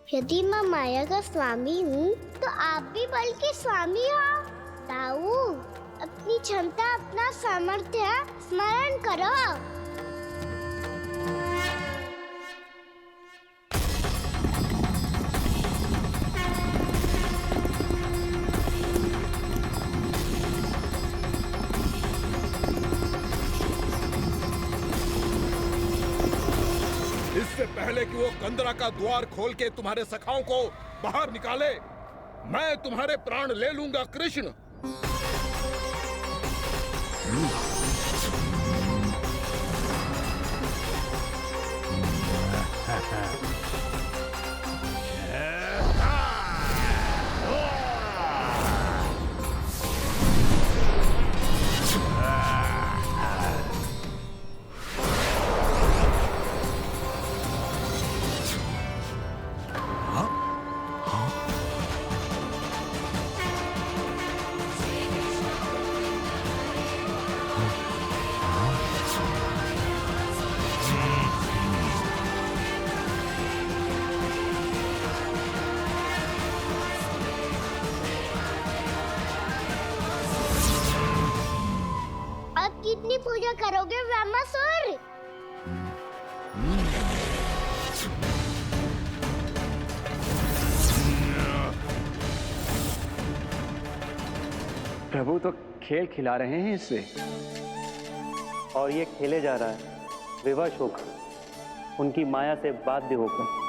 यदि मैं माया का स्वामी हूँ तो आप भी बल के स्वामी हो। ताऊ, अपनी क्षमता, अपना सामर्थ्य स्मरण करो। इससे पहले कि वो कंदरा का द्वार खोल के तुम्हारे सखाओं को बाहर निकाले, मैं तुम्हारे प्राण ले लूंगा कृष्ण। कितनी पूजा करोगे ब्रह्मासुर? प्रभु तो खेल खिला रहे हैं इससे, और ये खेले जा रहा है विवश होकर, उनकी माया से बाध्य होकर।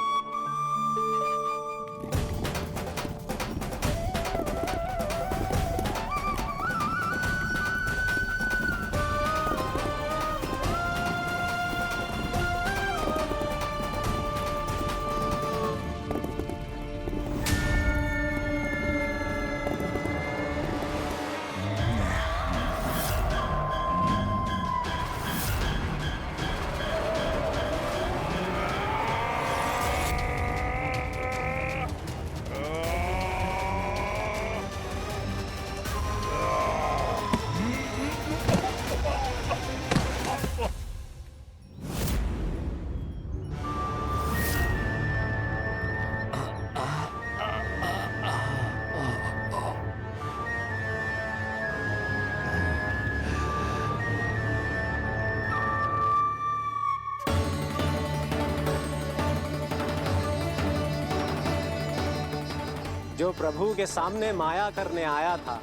जो प्रभु के सामने माया करने आया था,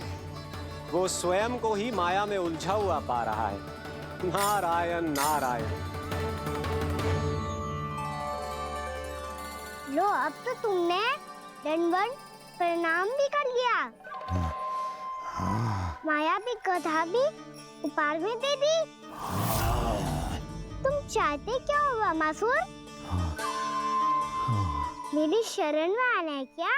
वो स्वयं को ही माया में उलझा हुआ पा रहा है। नारायण नारायण। लो, अब तो तुमने दंडवत प्रणाम भी कर लिया। माया भी कथा भी उपहार में दे दी। तुम चाहते क्या हो ब्रह्मासुर? मेरी शरण में आना है क्या?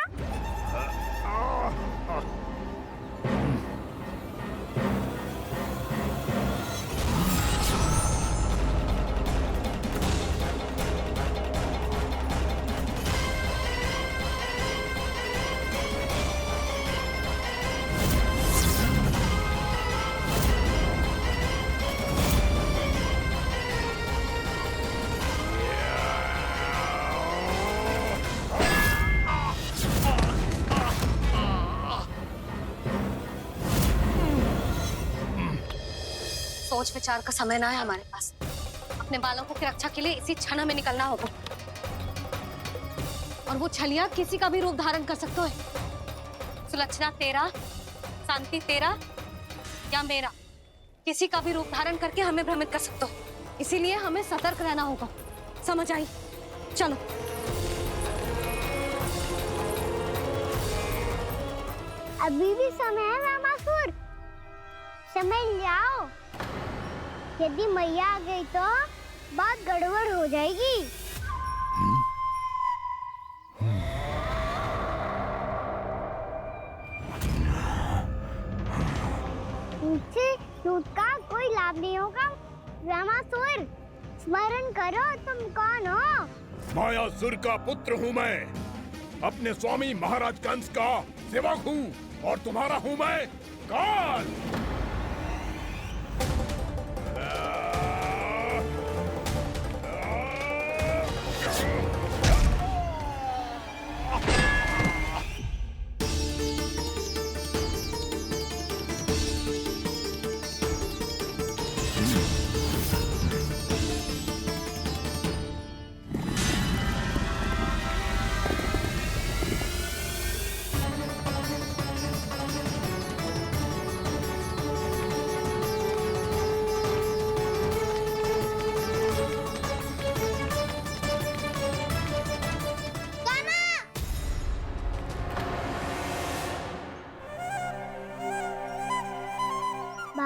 सोच विचार का समय ना है हमारे पास। अपने बालकों की रक्षा के लिए इसी क्षण हमें निकलना होगा। और वो छलिया किसी का भी रूप धारण कर सकते है। सुलक्षणा तेरा, शांति तेरा या मेरा, किसी का भी रूप धारण करके हमें भ्रमित कर सकते हो। इसीलिए हमें सतर्क रहना होगा। समझ आई? चलो। अभी भी समय है ब्रह्मासुर, समझ जाओ। यदि मैया आ गई तो बात गड़बड़ हो जाएगी। मुझसे झूठ का कोई लाभ नहीं होगा। ब्रह्मासुर, स्मरण करो तुम कौन हो? मायासुर का पुत्र हूँ मैं, अपने स्वामी महाराज कंस का सेवक हूँ, और तुम्हारा हूँ मैं काल।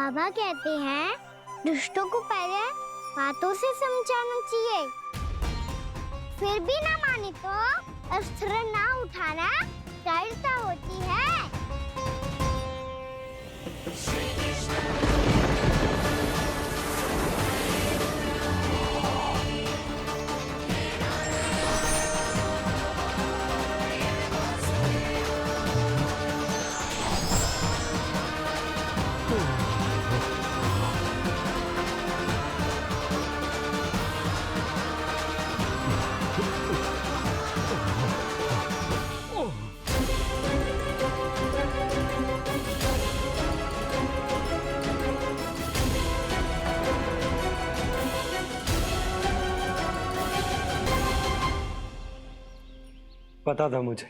बाबा कहते हैं दुष्टों को पहले बातों से समझाना चाहिए, फिर भी ना माने तो अस्त्र ना उठाना कायरता होती है। पता था मुझे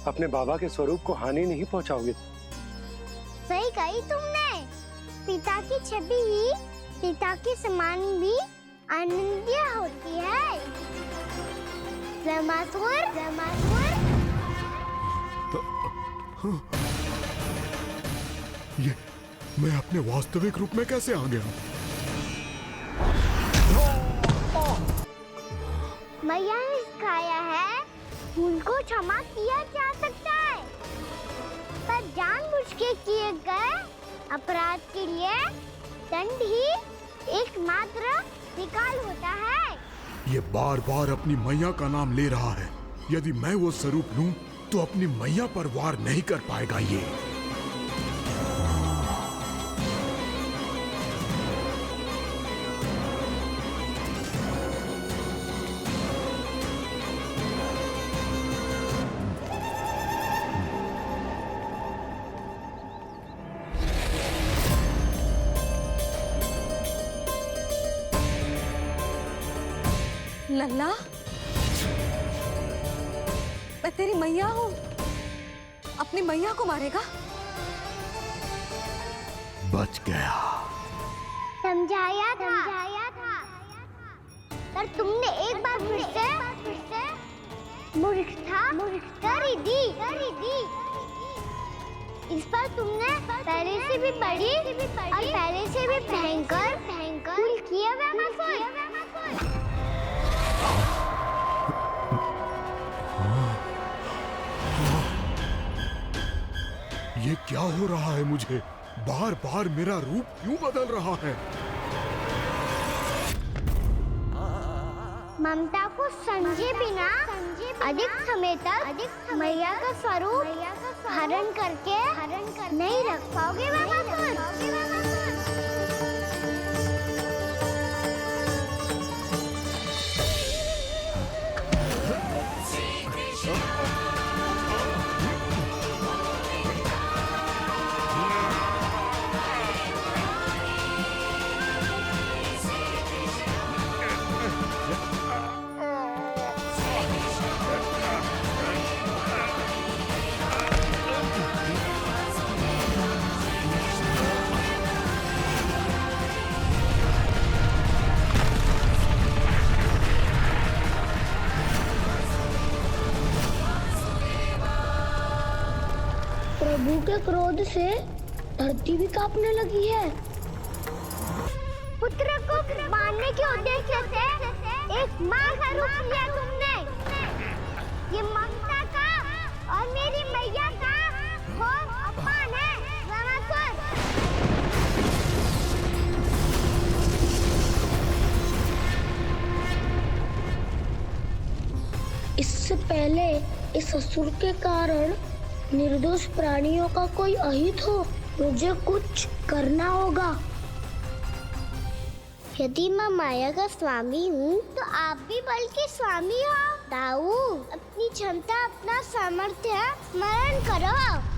अपने बाबा के स्वरूप को हानि नहीं पहुंचाओगे। सही कही तुमने। पिता की छवि ही पिता के समान भी आनंदीय होती है। ब्रह्मासुर, ब्रह्मासुर। ये मैं अपने वास्तविक रूप में कैसे आ गया? मैया ने सिखाया है भूल को क्षमा किया जा सकता है, पर जानबूझ के किए गए अपराध के लिए दंड ही एकमात्र विकल्प होता है। ये बार बार अपनी मैया का नाम ले रहा है। यदि मैं वो स्वरूप लूं तो अपनी मैया पर वार नहीं कर पाएगा ये। लल्ला, मैं तेरी मैया हूँ, अपनी मैया को मारेगा? बच गया। समझाया था, पर तुमने एक बार फिर से मूर्खता कर ही दी। इस पर तुमने पहले से भी बड़ी और पहले से भी भयंकर भूल किया ब्रह्मासुर। ये क्या हो रहा है मुझे? बार बार मेरा रूप क्यों बदल रहा है? ममता को समझे बिना अधिक समय तक मैया का स्वरूप हरण करके नहीं रख पाओगे ब्रह्मासुर। प्रभु के क्रोध से धरती भी कांपने लगी है। पुत्र को मारने के उद्देश्य से एक माँ का रूप लिया तुमने। ये ममता का और मेरी मैया का घोर अपमान है ब्रह्मासुर। इससे पहले इस असुर के कारण निर्दोष प्राणियों का कोई अहित हो, मुझे कुछ करना होगा। यदि मैं माया का स्वामी हूँ तो आप भी बल के स्वामी हो। दाऊ, अपनी क्षमता, अपना सामर्थ्य स्मरण करो।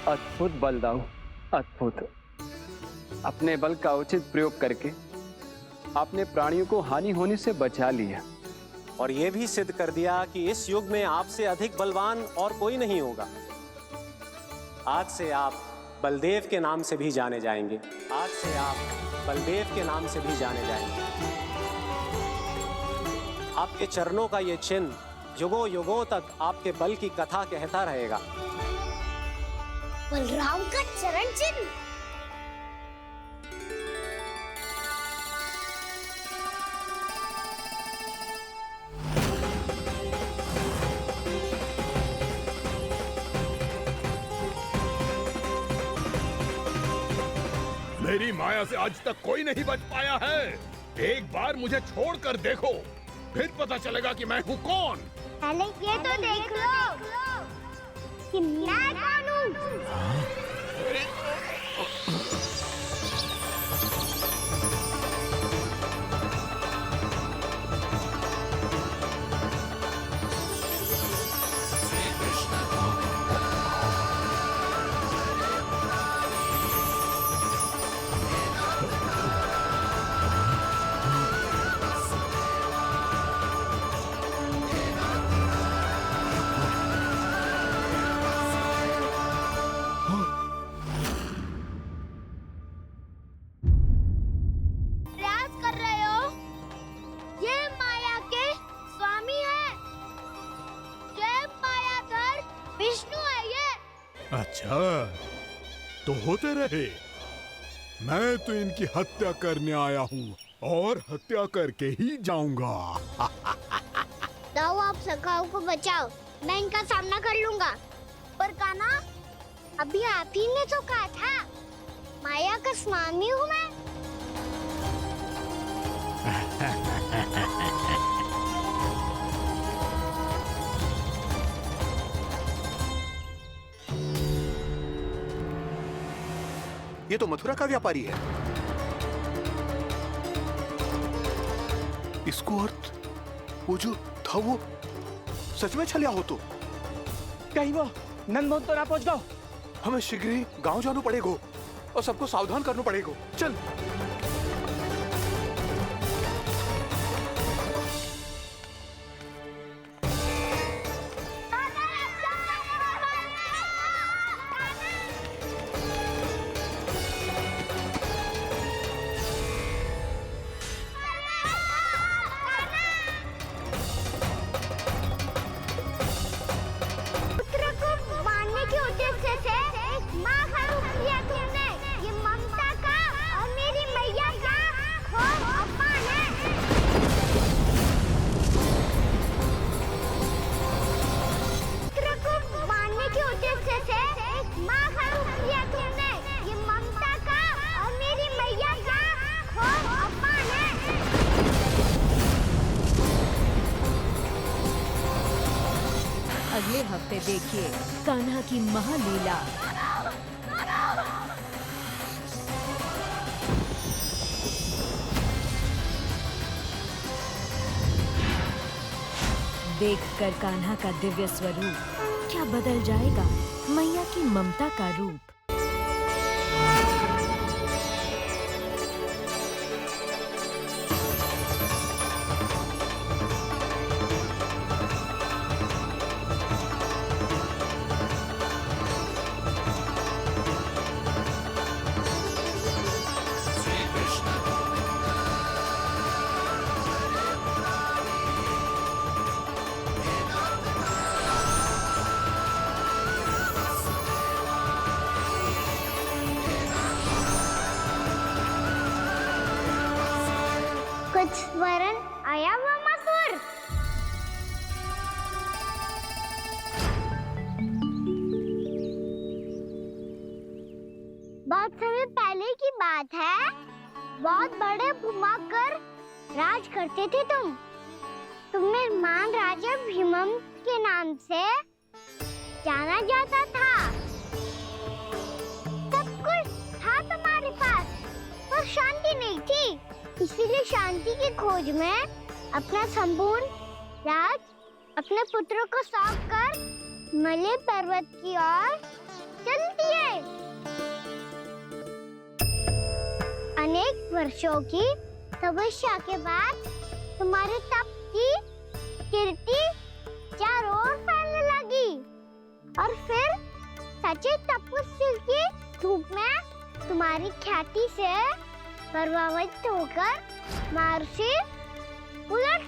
अद्भुत बल दाऊ, अद्भुत। अपने बल का उचित प्रयोग करके आपने प्राणियों को हानि होने से बचा लिया। और ये भी सिद्ध कर दिया कि इस युग में आपसे अधिक बलवान और कोई नहीं होगा। आज से आप बलदेव के नाम से भी जाने जाएंगे। आज से आप बलदेव के नाम से भी जाने जाएंगे। आपके चरणों का ये चिन्ह युगों युगों तक आपके बल की कथा कहता रहेगा। बलराम का चरण चिन्ह। मेरी माया से आज तक कोई नहीं बच पाया है। एक बार मुझे छोड़कर देखो, फिर पता चलेगा कि मैं हूँ कौन। पहले ये तो देख लो कि मैं कौन हूँ। अच्छा, तो होते रहे। मैं तो इनकी हत्या करने आया हूँ और हत्या करके ही जाऊंगा। जाओ, आप सखाओ को बचाओ, मैं इनका सामना कर लूंगा। पर कान्हा, अभी आप ही ने तो कहा था माया का स्वामी हूँ मैं। ये तो मथुरा का व्यापारी है। इसको अर्थ वो जो था वो सच में छलिया हो तो कहीं वो नंदमोहन तो ना पहुंच गओ। हमें शीघ्र ही गांव जाना पड़ेगा और सबको सावधान करना पड़ेगा। चल। अगले हफ्ते देखिए कान्हा की महालीला। देखकर कान्हा का दिव्य स्वरूप क्या बदल जाएगा मैया की ममता का रूप। कुछ वरन आया हुआ मथुर। बहुत समय पहले की बात है। बहुत बड़े भूमाकर राज करते थे तुम्हें महान राजा भीमम के नाम से जाना जाता था। सब कुछ था तुम्हारे पास, पर शांति नहीं थी। इसीलिए शांति की खोज में अपना संपूर्ण राज अपने पुत्रों को सौंप कर मलय पर्वत की ओर चल दिए। अनेक वर्षों की तपस्या के बाद तुम्हारे तप की कीर्ति चारों ओर फैलने लगी और फिर सचिव तपस्वी की धूप में तुम्हारी ख्याति से प्रभावित होकर महर्षि उलट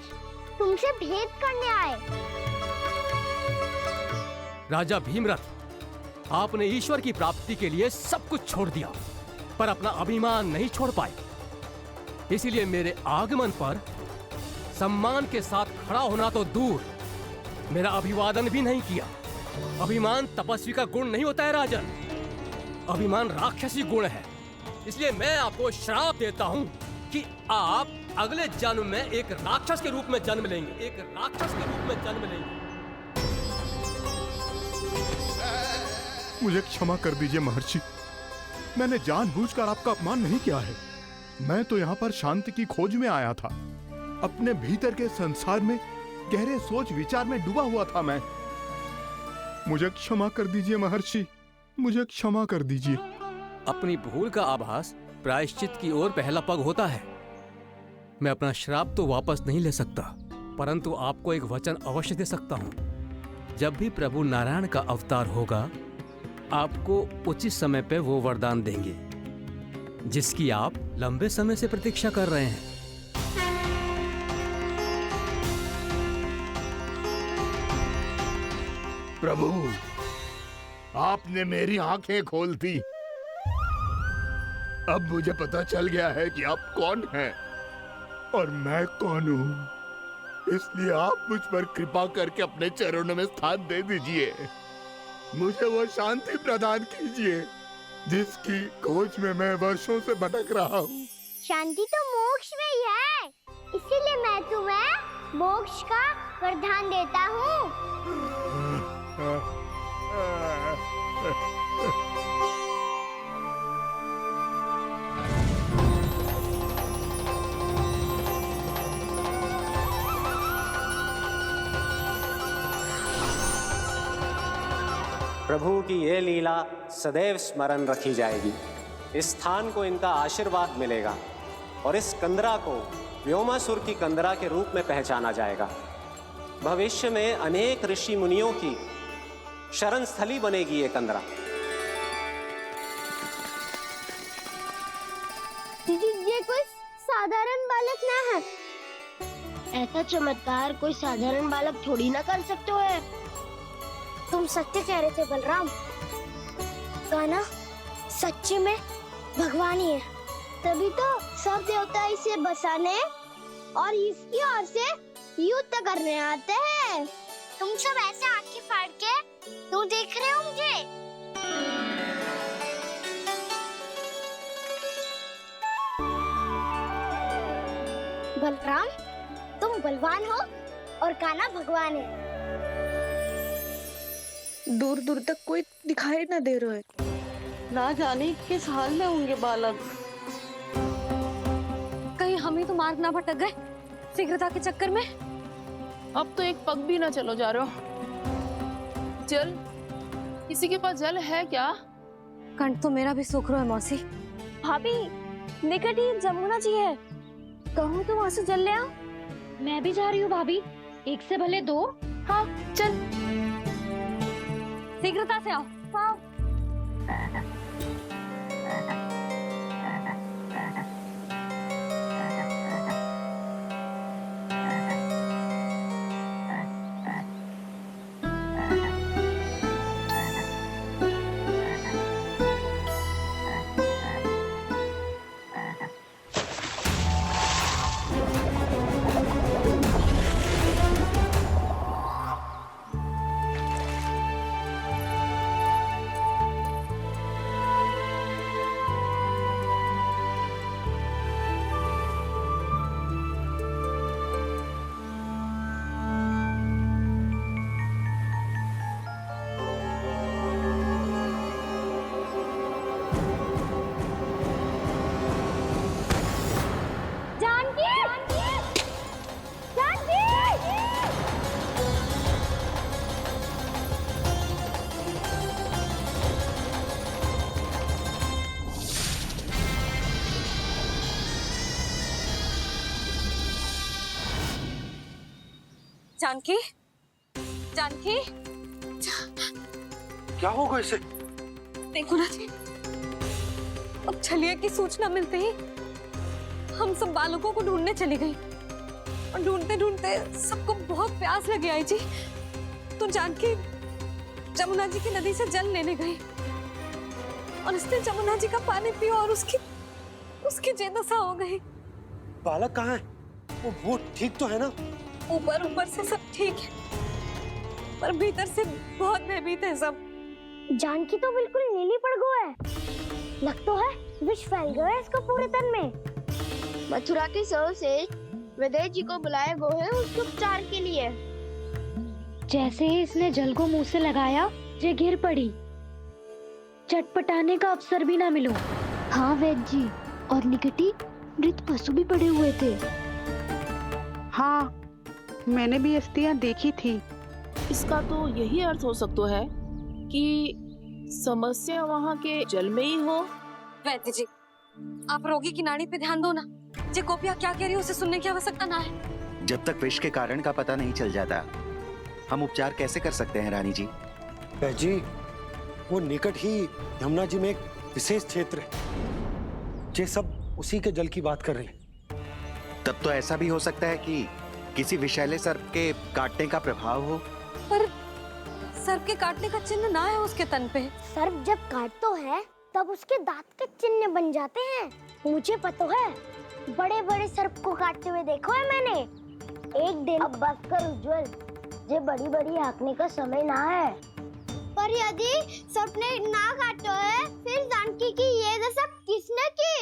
तुमसे भेंट करने आए। राजा भीमरथ, आपने ईश्वर की प्राप्ति के लिए सब कुछ छोड़ दिया, पर अपना अभिमान नहीं छोड़ पाए। इसीलिए मेरे आगमन पर सम्मान के साथ खड़ा होना तो दूर, मेरा अभिवादन भी नहीं किया। अभिमान तपस्वी का गुण नहीं होता है राजन, अभिमान राक्षसी गुण है। इसलिए मैं आपको श्राप देता हूं कि आप अगले जन्म में एक राक्षस के रूप में जन्म लेंगे, एक राक्षस के रूप में जन्म लेंगे। मुझे क्षमा कर दीजिए महर्षि, मैंने जानबूझकर आपका अपमान नहीं किया है। मैं तो यहाँ पर शांति की खोज में आया था। अपने भीतर के संसार में गहरे सोच विचार में डूबा हुआ था मैं। मुझे क्षमा कर दीजिए महर्षि, मुझे क्षमा कर दीजिए। अपनी भूल का आभास प्रायश्चित की ओर पहला पग होता है। मैं अपना श्राप तो वापस नहीं ले सकता, परंतु आपको एक वचन अवश्य दे सकता हूँ। जब भी प्रभु नारायण का अवतार होगा, आपको उचित समय पे वो वरदान देंगे जिसकी आप लंबे समय से प्रतीक्षा कर रहे हैं। प्रभु, आपने मेरी आंखें खोल दी। अब मुझे पता चल गया है कि आप कौन हैं और मैं कौन हूँ। इसलिए आप मुझ पर कृपा करके अपने चरणों में स्थान दे दीजिए। मुझे वो शांति प्रदान कीजिए जिसकी खोज में मैं वर्षों से भटक रहा हूँ। शांति तो मोक्ष में ही है, इसीलिए मैं तुम्हें मोक्ष का वरदान देता हूँ। प्रभु की ये लीला सदैव स्मरण रखी जाएगी। इस स्थान को इनका आशीर्वाद मिलेगा और इस कंदरा को व्योमासुर की कंदरा के रूप में पहचाना जाएगा। भविष्य में अनेक ऋषि मुनियों की शरण स्थली बनेगी ये कंदरा। दीदी, ये कोई साधारण बालक ना है। ऐसा चमत्कार कोई साधारण बालक थोड़ी ना कर सकते है। तुम सत्य कह रहे थे बलराम, गाना सच्चे में भगवान ही है। तभी तो सब देवता इसे बसाने और इसकी ओर से युद्ध करने आते हैं। तुम सब ऐसे आंखें फाड़ के क्यों देख रहे हो मुझे? बलराम, तुम बलवान हो और कान्हा भगवान है। दूर दूर तक कोई दिखाई न दे रहा है। ना जाने किस हाल में होंगे बालक। कहीं हम ही तो मार्ग ना भटक गए शीघ्रता के चक्कर में। अब तो एक पग भी ना चलो जा रहे हो। जल, किसी के पास जल है क्या? कंठ तो मेरा भी सूख रहा है मौसी। भाभी, निकट ही जमुना जी है, कहूँ तो वहाँ से जल ले आओ। मैं भी जा रही हूँ भाभी, एक से भले दो। हाँ चल, शीघ्रता से आओ। हाँ। जानकी, जानकी, क्या होगा इसे? देखो ना जी, अब छलिया की सूचना मिलते ही हम सब बालकों को ढूंढने चली गई और ढूंढते ढूंढते सबको बहुत प्यास लगी आई जी। तो जानकी जमुना जी की नदी से जल लेने गई और उसने जमुना जी का पानी पिया और उसकी जेदशा हो गई। बालक कहाँ है? वो ठीक तो है ना? ऊपर से सब ठीक है, पर भीतर से बहुत भयभीत है सब। जानकी तो बिल्कुल नीली पड़ गया है। लग तो है विष फैल गया है इसको पूरे तन में। मथुरा के सौ से विदेश जी को बुलाए गए हैं उसके उपचार के लिए। जैसे ही इसने जल को मुंह से लगाया, ये गिर पड़ी। चटपटाने का अवसर भी ना मिलो। हाँ वैद्य जी, और निकटी मृत पशु भी पड़े हुए थे। हाँ, मैंने भी अस्थियां देखी थी। इसका तो यही अर्थ हो सकता है कि समस्या वहाँ के जल में ही हो। वैद्य जी, आप रोगी की नाड़ी पे ध्यान दो ना। जे गोपिया क्या कह रही है उसे सुनने की आवश्यकता ना है। जब तक विष के कारण का पता नहीं चल जाता, हम उपचार कैसे कर सकते हैं रानी जी? जी, वो निकट ही यमुना जी में एक विशेष क्षेत्र है। ये सब उसी के जल की बात कर रहे हैं। तब तो ऐसा भी हो सकता है कि किसी विषैले सर्प के काटने का प्रभाव हो। पर सर्प के काटने का चिन्ह ना है उसके तन पे। सर्प जब काटता है तब उसके दांत के चिन्ह बन जाते हैं। मुझे पता है, बड़े बड़े सर्प को काटते हुए देखो है मैंने। एक दिन अब बस कर उज्जवल, ये बड़ी बड़ी हाँकने का समय ना है। पर यदि सर्प ने ना काटा है, फिर जानकी की ये दशा किसने की?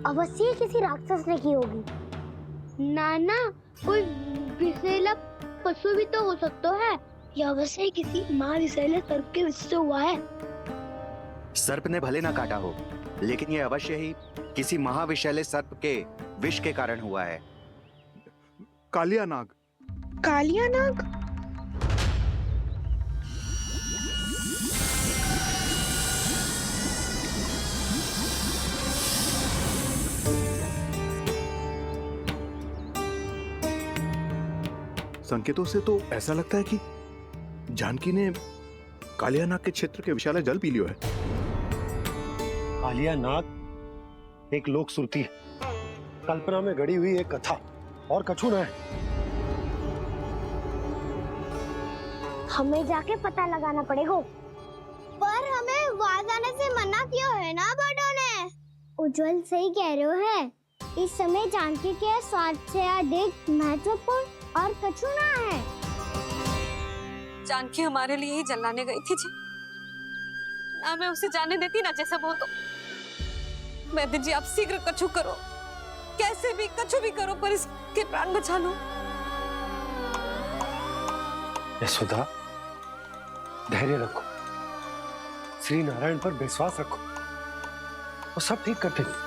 अवश्य किसी राक्षस ने की होगी। नाना, कोई विषैला पशु भी तो हो सकता है। या अवश्य किसी महाविषैले सर्प के विष से हुआ है। सर्प ने भले ना काटा हो, लेकिन ये अवश्य ही किसी महाविषैले सर्प के विष के कारण हुआ है। कालिया नाग। कालिया नाग? संकेतों से तो ऐसा लगता है कि जानकी ने कालिया नाग के क्षेत्र के विशाल जल पी लियो है। कालिया नाग एक लोक श्रुति है, कल्पना में गढ़ी हुई एक कथा, और कछु न है। हमें जाके पता लगाना पड़ेगा। पर हमें वहां जाने से मना किया है ना बड़ों ने। उज्जवल सही कह रहे हो है। इस समय जानकी के स्वार्थ से अधिक महत्वपूर्ण और कछु ना है। जानकी हमारे लिए ही जलाने गई थी जी। ना मैं उसे जाने देती ना जैसा वो तो। वैद्य जी, आप शीघ्र कछु करो, कैसे भी कछु भी करो, पर इसके प्राण बचा लो। यशोदा, धैर्य रखो, श्री नारायण पर विश्वास रखो, वो सब ठीक करते हैं।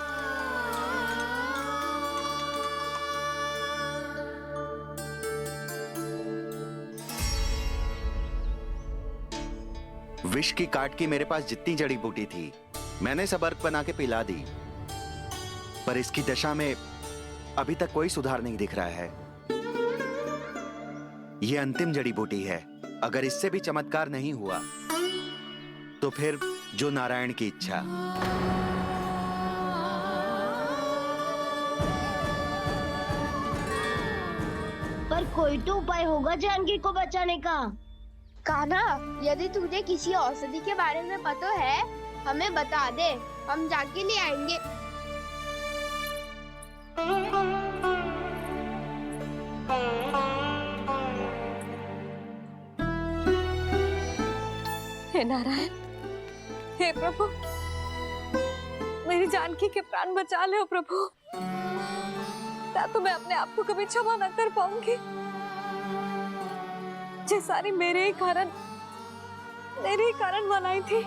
विष की काट की मेरे पास जितनी जड़ी बूटी थी, मैंने सब अर्क बना के पिला दी, पर इसकी दशा में अभी तक कोई सुधार नहीं दिख रहा है। यह अंतिम जड़ी बूटी है। अगर इससे भी चमत्कार नहीं हुआ, तो फिर जो नारायण की इच्छा। पर कोई तो उपाय होगा जानकी को बचाने का। कान्हा, यदि तुझे किसी औषधि के बारे में पता है, हमें बता दे, हम जाके ले आएंगे। हे नारायण, हे प्रभु, मेरी जानकी के प्राण बचा ले प्रभु। या तो मैं अपने आप को कभी क्षमा न कर पाऊंगी। ये सारी मेरे ही कारण बनाई थी।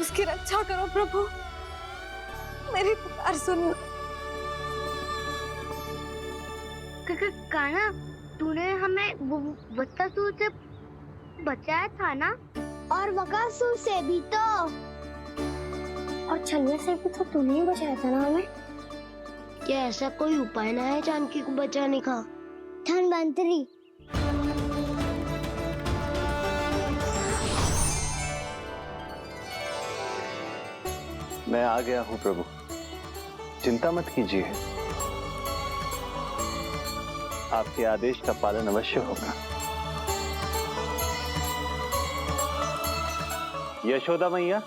उसकी रक्षा करो प्रभु, मेरी पुकार सुनो। कान्हा, तूने हमें बकासुर से बचाया था ना? और बकासुर से भी तो, और छलिया से भी तो तूने ही बचाया था ना हमें। क्या ऐसा कोई उपाय ना है जानकी को बचाने का? धन्वंतरी, मैं आ गया हूं प्रभु, चिंता मत कीजिए, आपके आदेश का पालन अवश्य होगा। यशोदा मैया,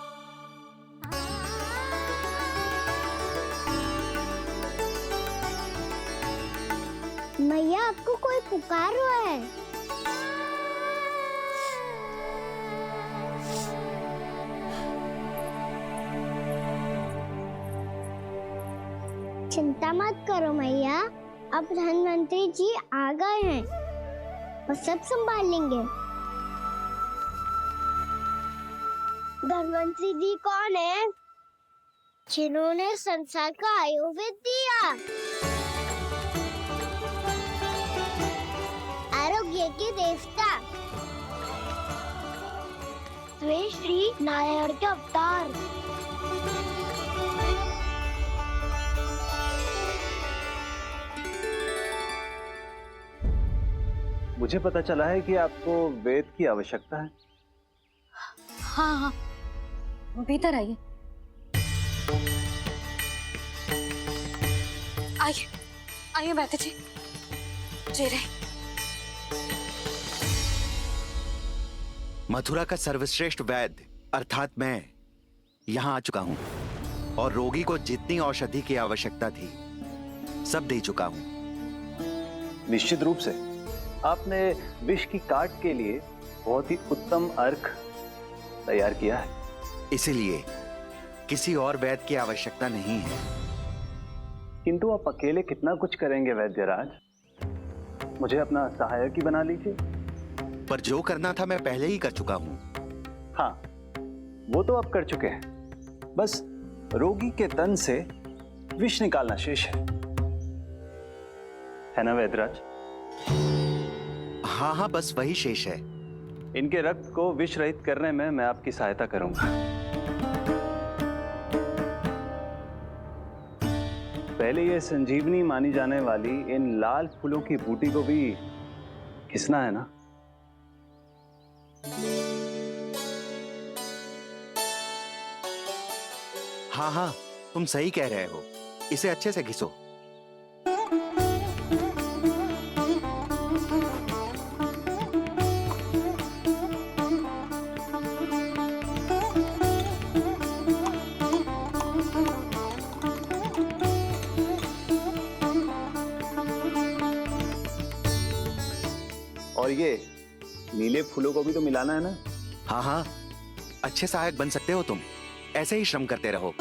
मैया आपको कोई पुकार रहा है। चिंता मत करो मैया, अब धन्वंतरी जी आ गए हैं, वो सब संभाल लेंगे। धन्वंतरी जी कौन है? जिन्होंने संसार का आयुर्वेद दिया, आरोग्य के देवता, वे श्री नारायण के अवतार। मुझे पता चला है कि आपको वेद की आवश्यकता है। हाँ हाँ, भीतर आइए। आइए आइए बैठे जी। जी रहे। मथुरा का सर्वश्रेष्ठ वैद्य अर्थात मैं यहाँ आ चुका हूँ और रोगी को जितनी औषधि की आवश्यकता थी सब दे चुका हूँ। निश्चित रूप से आपने विष की काट के लिए बहुत ही उत्तम अर्क तैयार किया है। इसीलिए किसी और वैद्य की आवश्यकता नहीं है। किंतु आप अकेले कितना कुछ करेंगे वैद्यराज, मुझे अपना सहायक ही बना लीजिए। पर जो करना था मैं पहले ही कर चुका हूँ। हाँ, वो तो आप कर चुके हैं, बस रोगी के तन से विष निकालना शेष है ना वैद्यराज? हाँ हाँ, बस वही शेष है। इनके रक्त को विष रहित करने में मैं आपकी सहायता करूंगा। पहले ये संजीवनी मानी जाने वाली इन लाल फूलों की बूटी को भी घिसना है ना? हाँ हाँ, तुम सही कह रहे हो, इसे अच्छे से घिसो। और ये नीले फूलों को भी तो मिलाना है ना? हाँ हाँ, अच्छे सहायक बन सकते हो तुम, ऐसे ही श्रम करते रहो।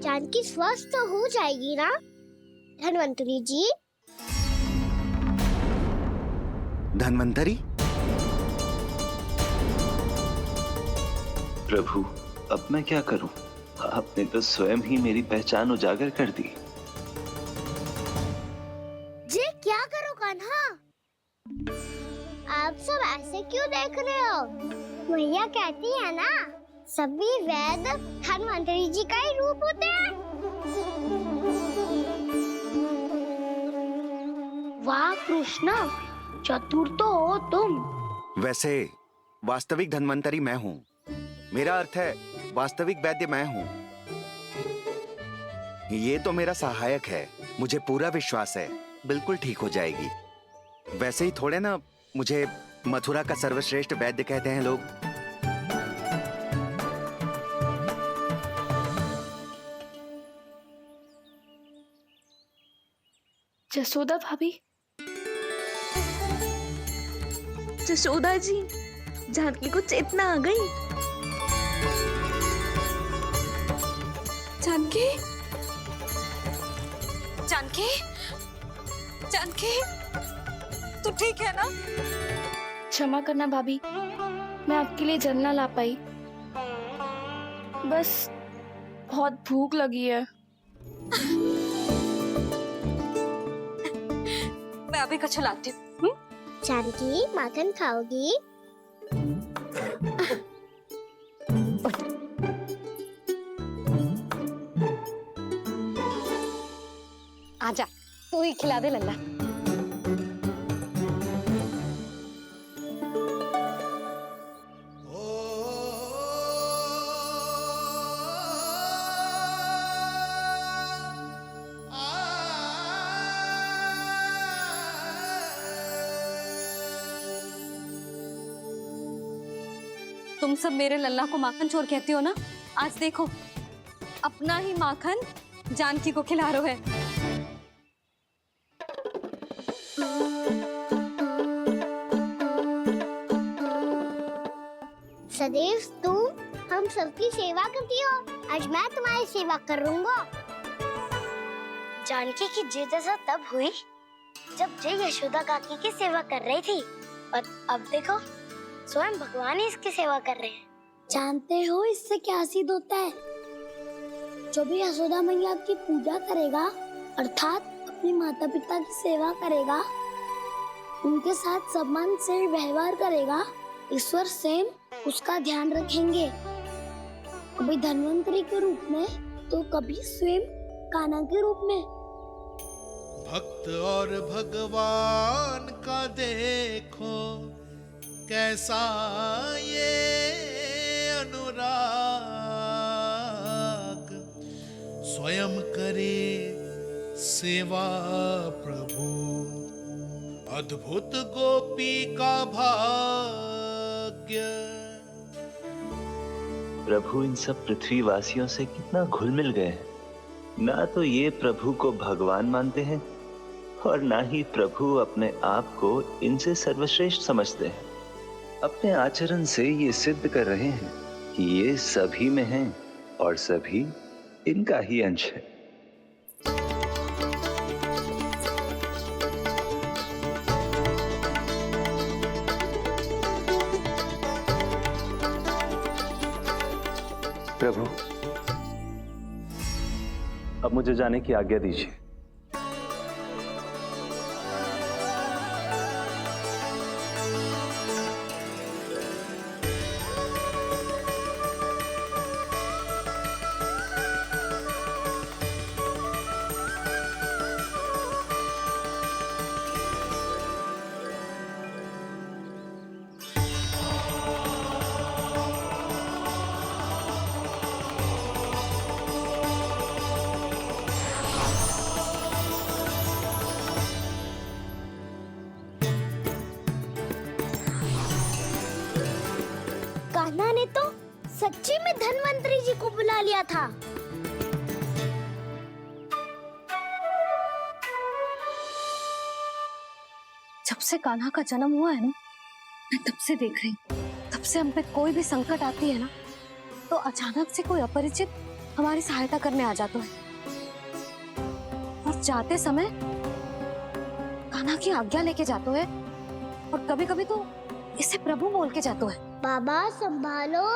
जानकी स्वस्थ हो जाएगी ना धन्वंतरी जी? धन्वंतरी? प्रभु, अब मैं क्या करूं? आपने तो स्वयं ही मेरी पहचान उजागर कर दी। जी क्या करो कान्हा? आप सब ऐसे क्यों देख रहे हो? मैया कहती है ना, सभी वैद्य धन्वंतरी जी का ही रूप होते हैं। वाह कृष्णा, चतुर तो हो तुम। वैसे वास्तविक धन्वंतरी मैं हूँ, मेरा अर्थ है वास्तविक वैद्य मैं हूँ। ये तो मेरा सहायक है, मुझे पूरा विश्वास है बिल्कुल ठीक हो जाएगी। वैसे ही थोड़े ना मुझे मथुरा का सर्वश्रेष्ठ वैद्य कहते हैं लोग। जसोदा भाभी, जसोदा जी, जानकी को चेतना आ गई। जानकी, जानकी, जानकी, तू ठीक है ना? क्षमा करना भाभी, मैं आपके लिए जल ना ला पाई। बस बहुत भूख लगी है। मैं अभी कछु लाती हूँ। जानकी, माखन खाओगी? आजा, तू ही खिला दे लल्ला। तुम सब मेरे लल्ला को माखन चोर कहती हो ना? आज देखो, अपना ही माखन जानकी को खिला रहे है। सदैव तू हम सबकी सेवा करती हो, आज मैं तुम्हारी सेवा करूंगा। जानकी की जिज्ञासा तब हुई जब जय यशोदा काकी की सेवा कर रही थी, और अब देखो स्वयं भगवान ही इसकी सेवा कर रहे हैं। जानते हो इससे क्या सिद्ध होता है? जो भी यशोदा मैया की पूजा करेगा, अर्थात अपने माता पिता की सेवा करेगा, उनके साथ सम्मान से व्यवहार करेगा, ईश्वर स्वयं उसका ध्यान रखेंगे। कभी धन्वंतरी के रूप में तो कभी स्वयं कान्हा के रूप में। भक्त और भगवान का देखो कैसा ये अनुराग, स्वयं करे सेवा प्रभु, अद्भुत गोपी का भाग्य। प्रभु इन सब पृथ्वीवासियों से कितना घुल मिल गए हैं। ना तो ये प्रभु को भगवान मानते हैं और ना ही प्रभु अपने आप को इनसे सर्वश्रेष्ठ समझते हैं। अपने आचरण से ये सिद्ध कर रहे हैं कि ये सभी में हैं और सभी इनका ही अंश है। प्रभु, अब मुझे जाने की आज्ञा दीजिए। कान्हा ने तो सच्ची में धन्वंतरी जी को बुला लिया था। जब से कान्हा का जन्म हुआ है ना, मैं तब से देख रही हूँ, तब से हम पे कोई भी संकट आती है ना, तो अचानक से कोई अपरिचित हमारी सहायता करने आ जाता है, और जाते समय कान्हा की आज्ञा लेके जाते है, और कभी कभी तो इसे प्रभु बोल के जाते है। बाबा संभालो।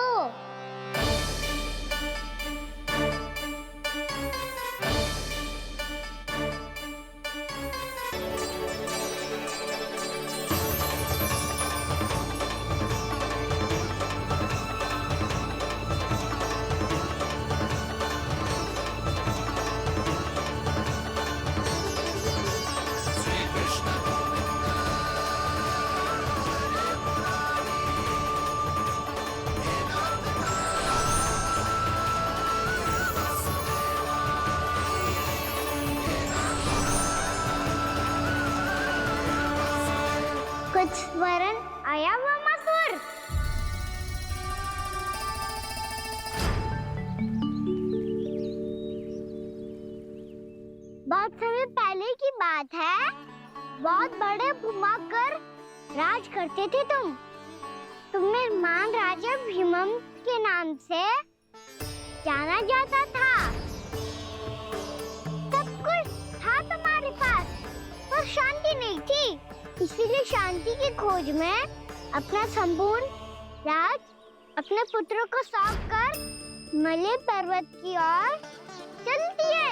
कुछ वरण आया हुआ मसूर। बहुत समय पहले की बात है, बहुत बड़े घुमाकर राज करते थे तुम्हें महान राजा भीमम के नाम से जाना जाता था। सब कुछ था तुम्हारे पास, पर शांति नहीं थी, इसीलिए शांति की खोज में अपना संपूर्ण राज अपने पुत्रों को सौंप कर हिमालय पर्वत की ओर चल दिए।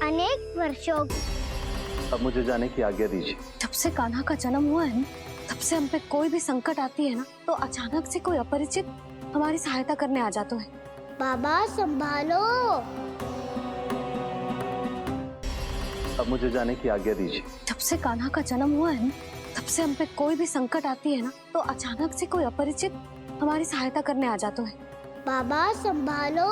अनेक वर्षों। अब मुझे जाने की आज्ञा दीजिए। जब से कान्हा का जन्म हुआ है ना, तब से हम पे कोई भी संकट आती है ना, तो अचानक से कोई अपरिचित हमारी सहायता करने आ जाता है। बाबा संभालो। अब मुझे जाने की आज्ञा दीजिए। जब से कान्हा का जन्म हुआ है ना, तब से हम पे कोई भी संकट आती है ना, तो अचानक से कोई अपरिचित हमारी सहायता करने आ जाता है। बाबा संभालो।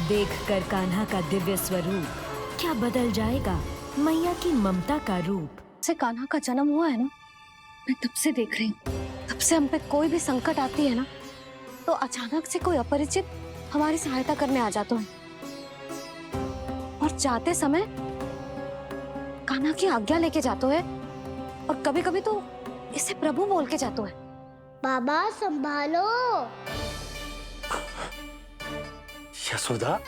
देखकर कान्हा का दिव्य स्वरूप क्या बदल जाएगा मैया की ममता का रूप। से कान्हा का जन्म हुआ है ना, मैं तब से देख रही हूँ। तब से हम पे कोई भी संकट आती है ना, तो अचानक से कोई अपरिचित हमारी सहायता करने आ जाता है। और जाते समय कान्हा की आज्ञा लेके जाते है, और कभी कभी तो इसे प्रभु बोल के जाते है। बाबा संभालो। यशोदा,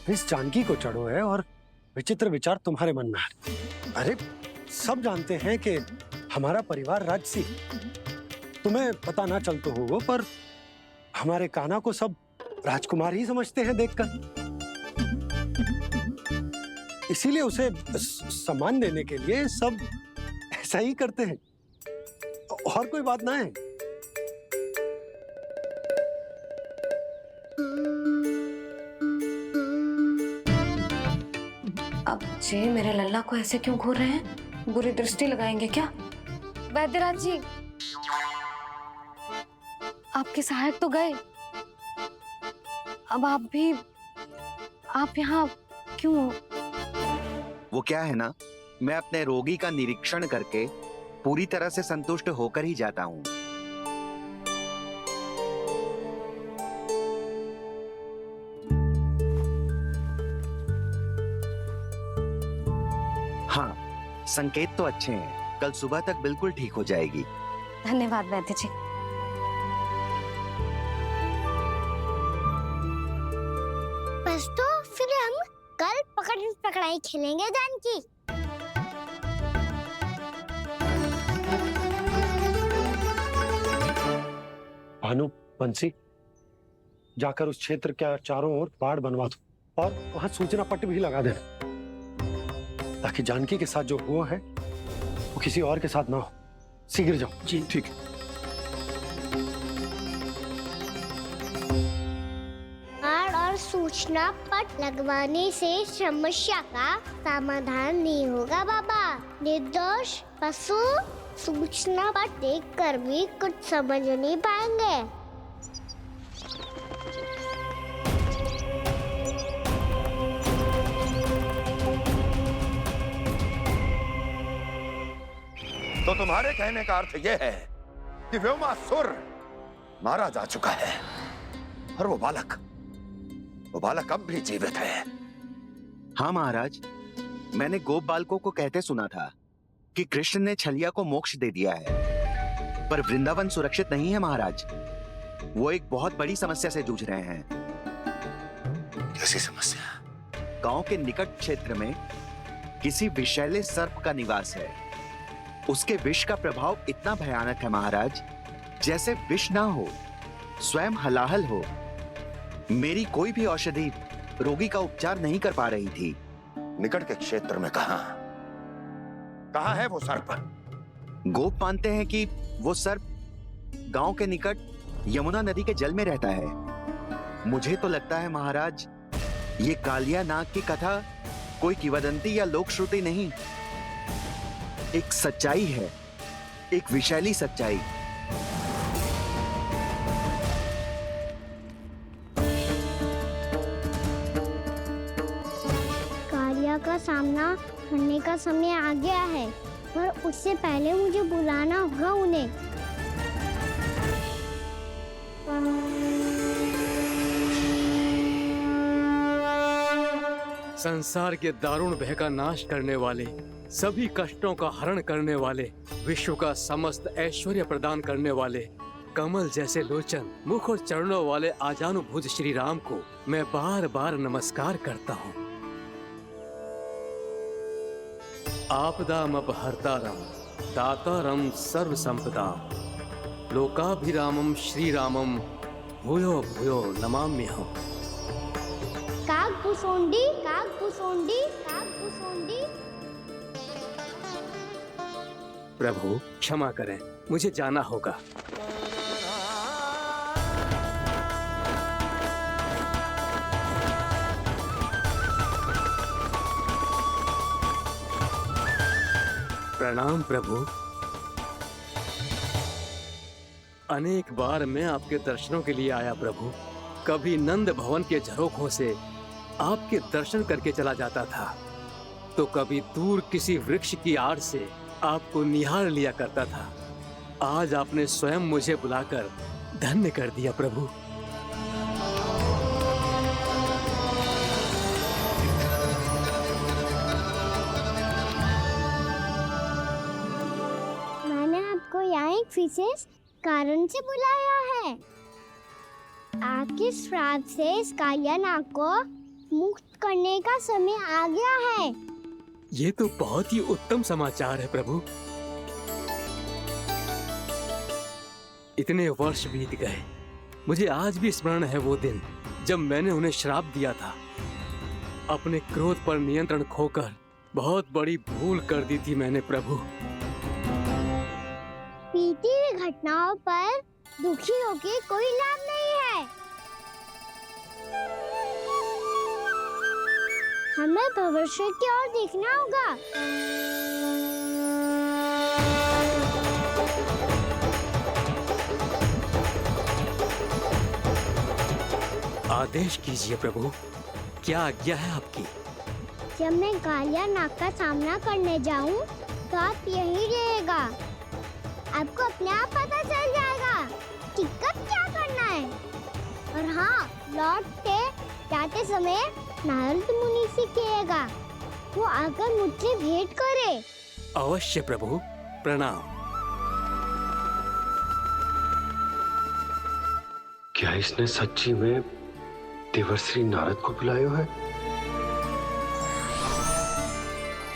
इस जानकी को चढ़ो है और विचित्र विचार तुम्हारे मन में है। अरे सब जानते हैं कि हमारा परिवार राजसी, तुम्हें पता ना चलते हो वो, पर हमारे कान्हा को सब राजकुमार ही समझते हैं देखकर। इसीलिए उसे सम्मान देने के लिए सब ऐसा ही करते हैं, और कोई बात ना है। अब जे मेरे लल्ला को ऐसे क्यों घूर रहे हैं? बुरी दृष्टि लगाएंगे क्या? वैद्यराज जी, आपके सहायक तो गए, अब आप यहाँ क्यों हो? वो क्या है ना, मैं अपने रोगी का निरीक्षण करके पूरी तरह से संतुष्ट होकर ही जाता हूँ। हाँ, संकेत तो अच्छे हैं, कल सुबह तक बिल्कुल ठीक हो जाएगी। धन्यवाद वैद्य जी। बस तो फिर हम कल पकड़न पकड़ाई खेलेंगे जानकी। भानु, बंसी, जाकर उस क्षेत्र के चारों ओर बाड़ बनवा दो और वहां सूचना पट्ट भी लगा देना, ताकि जानकी के साथ जो हुआ है वो किसी और के साथ ना हो। शीघ्र जाओ। जी ठीक है। बाड़ और सूचना पट लगवाने से समस्या का समाधान नहीं होगा बाबा। निर्दोष पशु सूचना पट देखकर भी कुछ समझ नहीं पाएंगे। तो तुम्हारे कहने का अर्थ यह है कि व्योमासुर मारा जा चुका है, और वो बालक अब भी जीवित है। हाँ महाराज, मैंने गोप बालकों को कहते सुना था कि कृष्ण ने छलिया को मोक्ष दे दिया है, पर वृंदावन सुरक्षित नहीं है महाराज। वो एक बहुत बड़ी समस्या से जूझ रहे हैं। कैसी समस्या? गांव के निकट क्षेत्र में किसी विषैले सर्प का निवास है। उसके विष का प्रभाव इतना भयानक है महाराज, जैसे विष ना हो, स्वयं हलाहल हो। मेरी कोई भी औषधि रोगी का उपचार नहीं कर पा रही थी। निकट के क्षेत्र में कहाँ है वो सर्प? गोप मानते हैं कि वो सर्प गांव के निकट यमुना नदी के जल में रहता है। मुझे तो लगता है महाराज, ये कालिया नाग की कथा कोई किंवदंती या लोक श्रुति नहीं, एक सच्चाई है, एक विशैली सच्चाई। कालिया का सामना करने का समय आ गया है, पर उससे पहले मुझे बुलाना होगा उन्हें। संसार के दारुण भय का नाश करने वाले, सभी कष्टों का हरण करने वाले, विश्व का समस्त ऐश्वर्य प्रदान करने वाले, कमल जैसे लोचन, मुख और चरणों वाले आजानुभुज श्री राम को मैं बार बार नमस्कार करता हूँ। आपदामपहर्तारं दातारं सर्व संपदा लोकाभिरामं श्री रामं भूयो भूयो नमाम्यहम्। काकभुसुंडी, काकभुसुंडी, काकभुसुंडी। प्रभु क्षमा करें, मुझे जाना होगा। प्रणाम प्रभु। अनेक बार मैं आपके दर्शनों के लिए आया प्रभु। कभी नंद भवन के झरोखों से आपके दर्शन करके चला जाता था, तो कभी दूर किसी वृक्ष की आड़ से आपको निहार लिया करता था। आज आपने स्वयं मुझे बुलाकर धन्य कर दिया प्रभु। मैंने आपको यहाँ एक विशेष कारण से बुलाया है। आपके श्राप से इस कालिया नाग को मुक्त करने का समय आ गया है। ये तो बहुत ही उत्तम समाचार है प्रभु। इतने वर्ष बीत गए, मुझे आज भी स्मरण है वो दिन जब मैंने उन्हें श्राप दिया था। अपने क्रोध पर नियंत्रण खोकर बहुत बड़ी भूल कर दी थी मैंने प्रभु। बीती हुई घटनाओं पर दुखी होके कोई लाभ नहीं है। हमें भविष्य की ओर देखना होगा। आदेश कीजिए प्रभु, क्या आज्ञा है आपकी? जब मैं कालिया नाग का सामना करने जाऊं, तो आप यही रहेगा। आपको अपने आप पता चल जाएगा कि कब क्या करना है। और हाँ, लौटते जाते समय नारद मुनि से कहिएगा, वो आकर मुझसे भेंट करे। अवश्य प्रभु, प्रणाम। क्या इसने सच्ची में देवर्षि नारद को बुलाया है?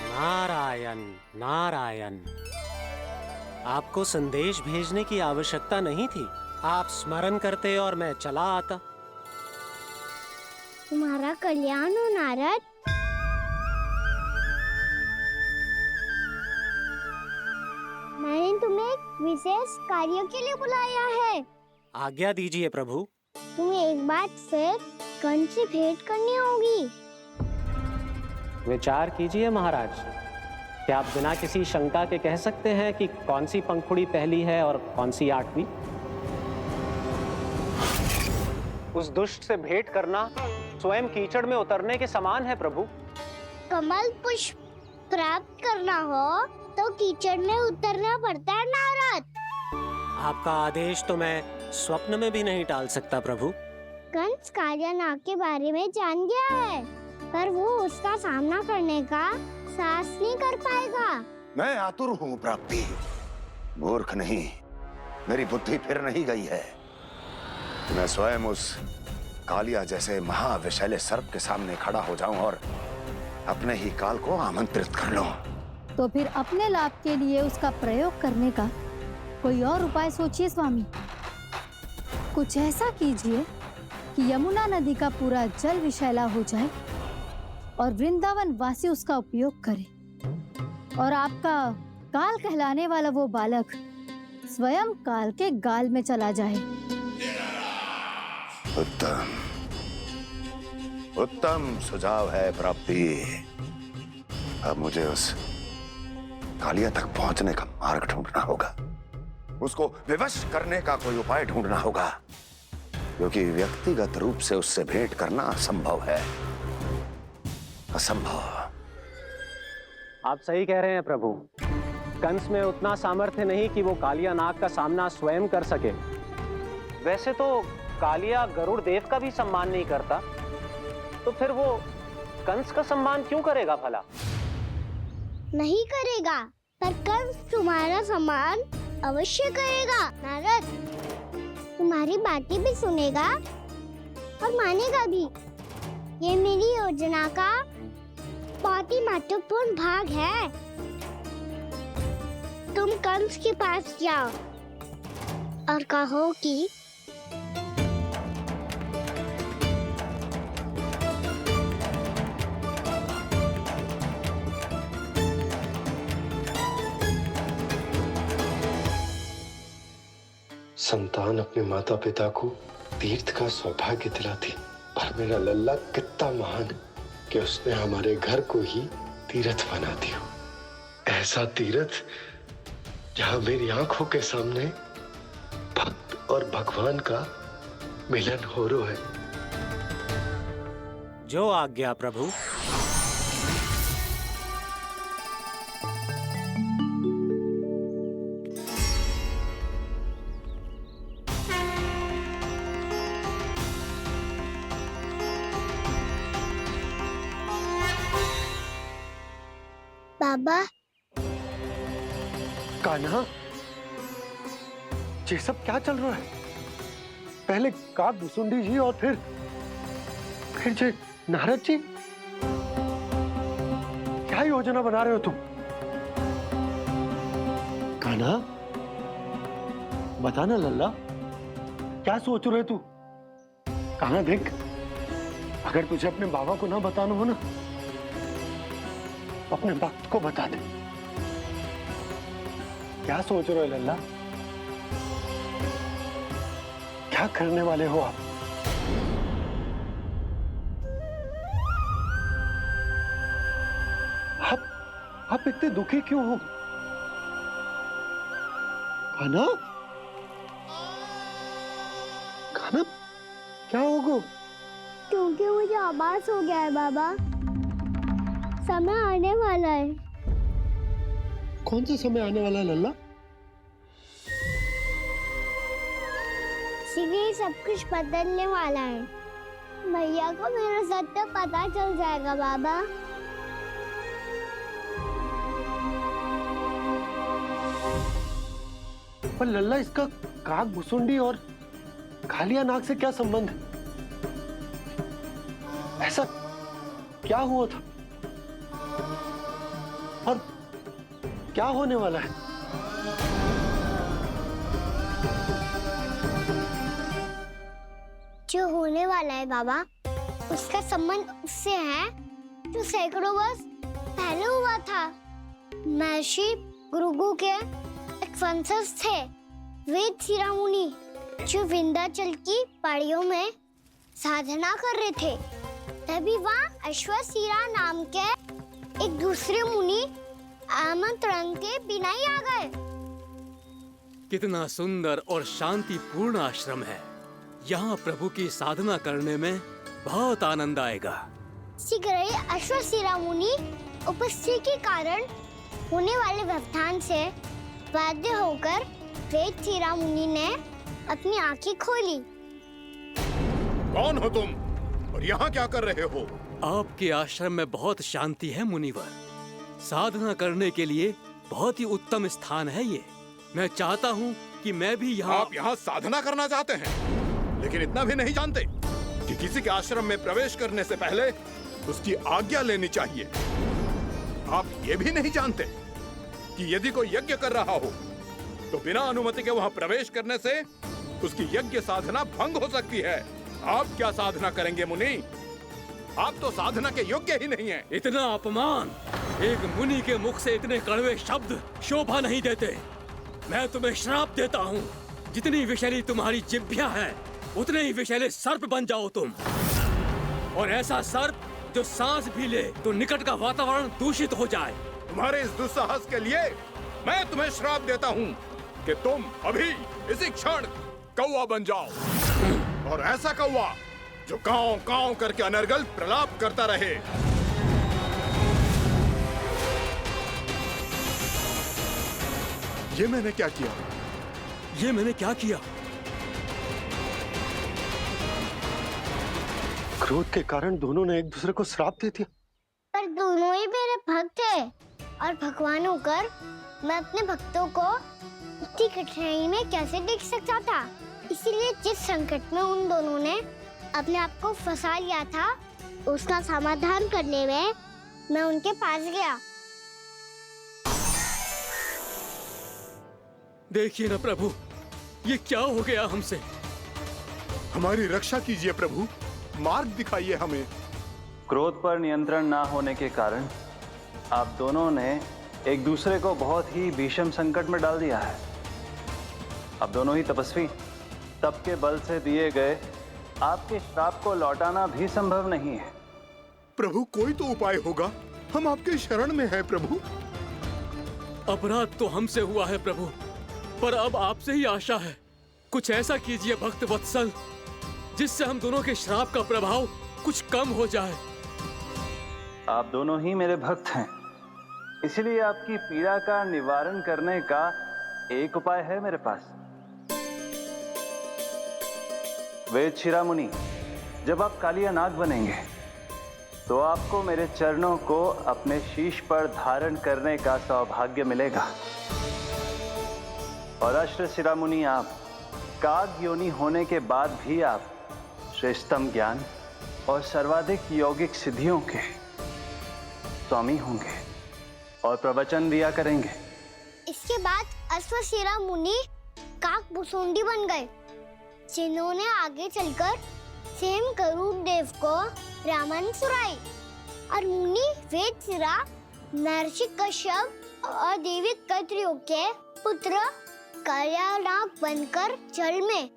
नारायण नारायण। आपको संदेश भेजने की आवश्यकता नहीं थी। आप स्मरण करते और मैं चला आता। तुम्हारा कल्याण हो नारद। मैंने तुम्हें एक विशेष कार्य के लिए बुलाया है। आज्ञा दीजिए प्रभु। तुम्हें एक बार फिर कंस से भेंट करनी होगी। विचार कीजिए महाराज। क्या आप बिना किसी शंका के कह सकते हैं कि कौन सी पंखुड़ी पहली है और कौन सी आठवीं? उस दुष्ट से भेंट करना स्वयं कीचड़ में उतरने के समान है प्रभु। कमल पुष्प प्राप्त करना हो तो कीचड़ में उतरना पड़ता है नारद। आपका आदेश तो मैं स्वप्न में भी नहीं टाल सकता प्रभु। कंस कालिया नाग के बारे में जान गया है, पर वो उसका सामना करने का साहस नहीं कर पाएगा। मैं आतुर हूँ प्राप्ति, मूर्ख नहीं। मेरी बुद्धि फिर नहीं गई है। मैं स्वयं उस कालिया जैसे महाविशैले सर्प के सामने खड़ा हो जाऊं और अपने ही काल को आमंत्रित कर लूं। तो फिर अपने लाभ के लिए उसका प्रयोग करने का कोई और उपाय सोचिए स्वामी। कुछ ऐसा कीजिए कि यमुना नदी का पूरा जल विषैला हो जाए और वृंदावन वासी उसका उपयोग करे, और आपका काल कहलाने वाला वो बालक स्वयं काल के गाल में चला जाए। उत्तम उत्तम सुझाव है प्राप्ति। अब मुझे उस कालिया तक पहुंचने का मार्ग ढूंढना होगा, उसको विवश करने का कोई उपाय ढूंढना होगा, क्योंकि व्यक्तिगत रूप से उससे भेंट करना असंभव है, असंभव। आप सही कह रहे हैं प्रभु। कंस में उतना सामर्थ्य नहीं कि वो कालिया नाग का सामना स्वयं कर सके। वैसे तो कालिया गरुड़ देव का भी सम्मान नहीं करता, तो फिर वो कंस का सम्मान क्यों करेगा भला? नहीं करेगा, पर कंस तुम्हारा सम्मान अवश्य करेगा। नारद तुम्हारी बातें भी सुनेगा और मानेगा भी। ये मेरी योजना का बहुत ही महत्वपूर्ण भाग है। तुम कंस के पास जाओ और कहो कि संतान अपने माता पिता को तीर्थ का सौभाग्य दिलाती, पर मेरा लल्ला कितना महान है कि उसने हमारे घर को ही तीर्थ बना दिया। ऐसा तीर्थ जहां मेरी आंखों के सामने भक्त और भगवान का मिलन हो रहा है। जो आज्ञा प्रभु। बाबा। कान्हा, ये सब क्या चल रहा है? पहले काक भुसुंडी जी और फिर जे नारद जी। क्या योजना बना रहे हो तुम? कान्हा, बता ना लल्ला, क्या सोच रहे तू? कान्हा देख, अगर तुझे अपने बाबा को ना बताना हो ना, अपने भक्त को बता दे। क्या सोच रहे हो लल्ला? क्या करने वाले हो आप? आप इतने दुखी क्यों हो? कान्हा, कान्हा, क्या होगा? क्योंकि मुझे आभास हो गया है बाबा, समय आने वाला है। कौन सा समय आने वाला है लल्ला? शीघ्र सब कुछ बदलने वाला है। भैया को मेरा सत्य पता चल जाएगा बाबा। पर लल्ला, इसका काक भुसुंडी और कालिया नाग से क्या संबंध है? ऐसा क्या हुआ था और क्या होने वाला है? जो होने वाला है बाबा, उसका संबंध उससे है जो सैकड़ों वर्ष पहले हुआ था। महर्षि भृगु के एक वंशज थे वेद शिरोमुनि, जो विंध्याचल की पहाड़ियों में साधना कर रहे थे। तभी वहाँ अश्वशिरा नाम के एक दूसरे मुनि आमंत्रण के बिना ही आ गए। कितना सुंदर और शांतिपूर्ण आश्रम है। यहाँ प्रभु की साधना करने में बहुत आनंद आएगा। शीघ्र ही अश्वशिरा मुनि उपस्थिति के कारण होने वाले व्यवधान से बाध्य होकर वेद शिरा मुनि ने अपनी आंखें खोली। कौन हो तुम और यहाँ क्या कर रहे हो? आपके आश्रम में बहुत शांति है मुनिवर। साधना करने के लिए बहुत ही उत्तम स्थान है ये। मैं चाहता हूँ कि मैं भी यहाँ। आप यहाँ साधना करना चाहते हैं, लेकिन इतना भी नहीं जानते कि किसी के आश्रम में प्रवेश करने से पहले उसकी आज्ञा लेनी चाहिए। आप ये भी नहीं जानते कि यदि कोई यज्ञ कर रहा हो तो बिना अनुमति के वहाँ प्रवेश करने से उसकी यज्ञ साधना भंग हो सकती है। आप क्या साधना करेंगे मुनि? आप तो साधना के योग्य ही नहीं हैं। इतना अपमान! एक मुनि के मुख से इतने कड़वे शब्द शोभा नहीं देते। मैं तुम्हें श्राप देता हूँ, जितनी विषैली तुम्हारी जिह्वा है उतने ही विषैले सर्प बन जाओ तुम। और ऐसा सर्प जो सांस भी ले तो निकट का वातावरण दूषित हो जाए। तुम्हारे इस दुस्साहस के लिए मैं तुम्हें श्राप देता हूँ कि तुम अभी इसी क्षण कौवा बन जाओ, और ऐसा कौवा जो कांव कांव करके अनर्गल प्रलाप करता रहे। ये मैंने क्या किया? ये मैंने क्या किया? क्रोध के कारण दोनों ने एक दूसरे को श्राप दे दिया। पर दोनों ही मेरे भक्त थे, और भगवान होकर मैं अपने भक्तों को इतनी कठिनाई में कैसे देख सकता था? इसीलिए जिस संकट में उन दोनों ने अपने आप को फंसा लिया था, उसका समाधान करने में मैं उनके पास गया। देखिए ना प्रभु, ये क्या हो गया हमसे? हमारी रक्षा कीजिए प्रभु, मार्ग दिखाइए हमें। क्रोध पर नियंत्रण ना होने के कारण आप दोनों ने एक दूसरे को बहुत ही भीषण संकट में डाल दिया है। आप दोनों ही तपस्वी, तप के बल से दिए गए आपके श्राप को लौटाना भी संभव नहीं है। प्रभु कोई तो उपाय होगा, हम आपके शरण में हैं प्रभु। अपराध तो हमसे हुआ है प्रभु, पर अब आपसे ही आशा है। कुछ ऐसा कीजिए भक्त वत्सल, जिससे हम दोनों के श्राप का प्रभाव कुछ कम हो जाए। आप दोनों ही मेरे भक्त हैं, इसलिए आपकी पीड़ा का निवारण करने का एक उपाय है मेरे पास। वेद शिरामुनि, जब आप कालिया नाग बनेंगे तो आपको मेरे चरणों को अपने शीश पर धारण करने का सौभाग्य मिलेगा। और अश्र शिरामुनि, आप काग योनि होने के बाद भी आप श्रेष्ठतम ज्ञान और सर्वाधिक यौगिक सिद्धियों के स्वामी होंगे और प्रवचन दिया करेंगे। इसके बाद अश्वशिरा मुनि काक भुसुंडी बन गए, जिन्होंने आगे चलकर सेम करूप देव को रामायण सुनाई। और मुनि वेदशिरा महर्षि कश्यप और देवी कत्रियों के पुत्र कालिया नाग बनकर जल में।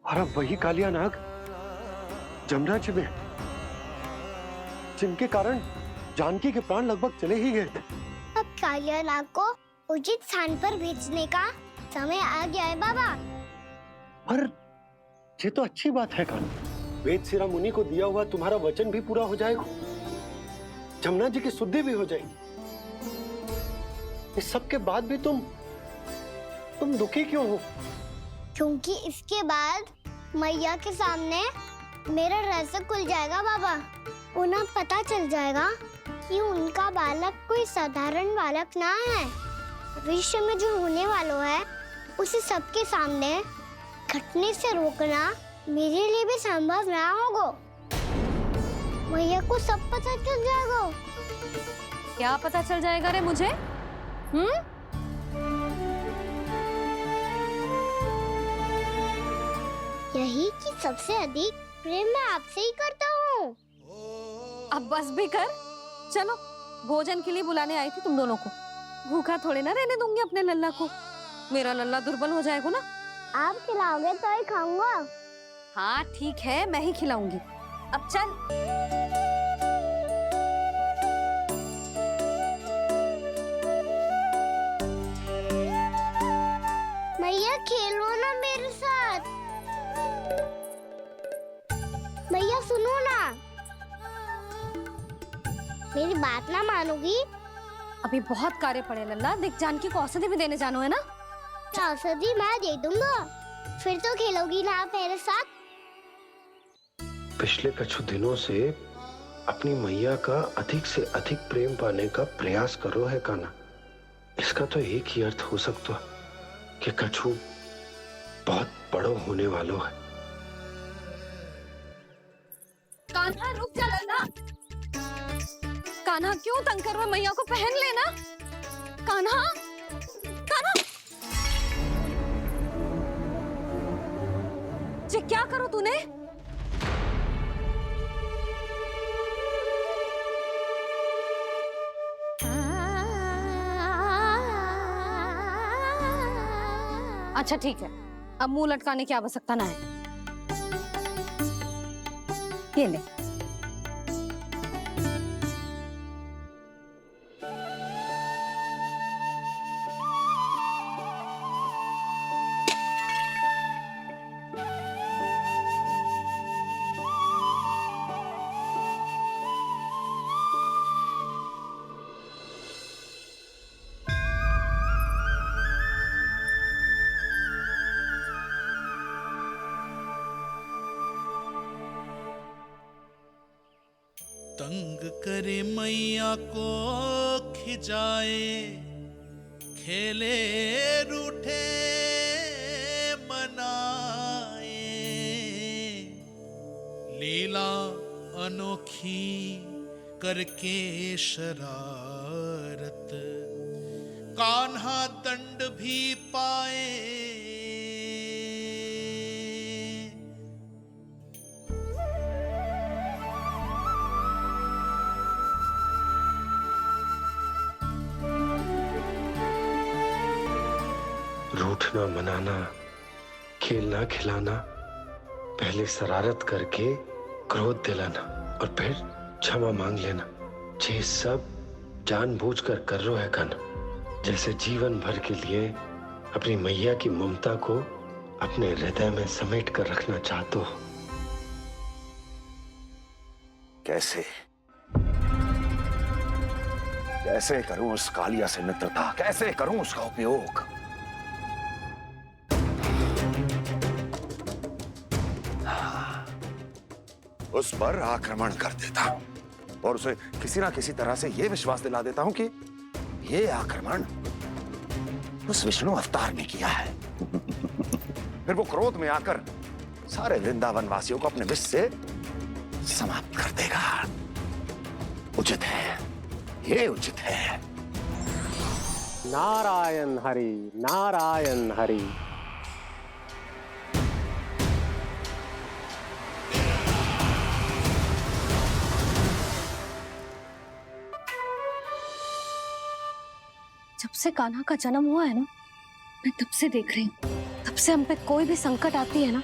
और अब वही कालिया नाग जमुना जी में, जिनके कारण जानकी के प्राण लगभग चले ही गए थे। अब कालिया नाग को उचित स्थान पर भेजने का समय आ गया है बाबा। पर ये तो अच्छी बात है कान्हा, वेदशिरा मुनि को दिया हुआ तुम्हारा वचन भी पूरा हो जाएगा, जमुना जी की शुद्धि भी हो जाएगी। इस सब के बाद भी तुम दुखी क्यों हो? क्योंकि इसके बाद मैया के सामने मेरा रहस्य खुल जाएगा बाबा। उन्हें पता चल जाएगा कि उनका बालक कोई साधारण बालक ना है। भविष्य में जो होने वाला है उसे सबके सामने घटने से रोकना मेरे लिए भी संभव ना होगा। मैया को सब पता चल जाएगा। क्या पता चल जाएगा रे मुझे? यही कि सबसे अधिक प्रेम मैं आपसे ही करता हूँ। अब बस भी कर, चलो भोजन के लिए बुलाने आई थी तुम दोनों को। भूखा थोड़े ना रहने दूंगी अपने लल्ला को, मेरा लल्ला दुर्बल हो जाएगा ना। आप खिलाओगे तो ही खाऊंगा। हाँ ठीक है, मैं ही खिलाऊंगी। अब चल। मैया खेलो ना मेरे साथ। मैया सुनो ना, मेरी बात ना मानोगी? अभी बहुत कार्य पड़े लल्ला, देख जानकी को औषधि भी देने जानो है ना। औषधि मैं दे दूंगा, फिर तो खेलोगी ना आप मेरे साथ। पिछले कुछ दिनों से अपनी मैया का अधिक से अधिक प्रेम पाने का प्रयास करो है कान्हा। इसका तो एक ही अर्थ हो सकता है कि कछु बहुत बड़ो होने वाला है। कान्हा रुक जा लल्ला। कान्हा क्यों तंग कर रहा है? मैया को पहन लेना। कान्हा, कान्हा, ये क्या करो तूने? अच्छा ठीक है, अब मुंह लटकाने की आवश्यकता ना है। ये ले। तंग करे मैया को खिजाए, खेले रूठे मनाए, लीला अनोखी करके शरारत, कान्हा दंड भी पाए। रूठना मनाना, खेलना खिलाना, पहले शरारत करके क्रोध दिलाना और फिर क्षमा मांग लेना, ये सब जानबूझकर कर रहे हो कान्हा। जैसे जीवन भर के लिए अपनी मैया की ममता को अपने हृदय में समेट कर रखना चाहते हो। कैसे कैसे करूं उस कालिया से मित्रता, कैसे करूं उसका उपयोग? उस पर आक्रमण कर देता हूं और उसे किसी ना किसी तरह से यह विश्वास दिला देता हूं कि यह आक्रमण उस विष्णु अवतार ने किया है। फिर वो क्रोध में आकर सारे वृंदावन वासियों को अपने विष से समाप्त कर देगा। उचित है, ये उचित है। नारायण हरि, नारायण हरि। जब से कान्हा का जन्म हुआ है ना, मैं तब से देख रही हूँ, तब से हम पे कोई भी संकट आती है ना,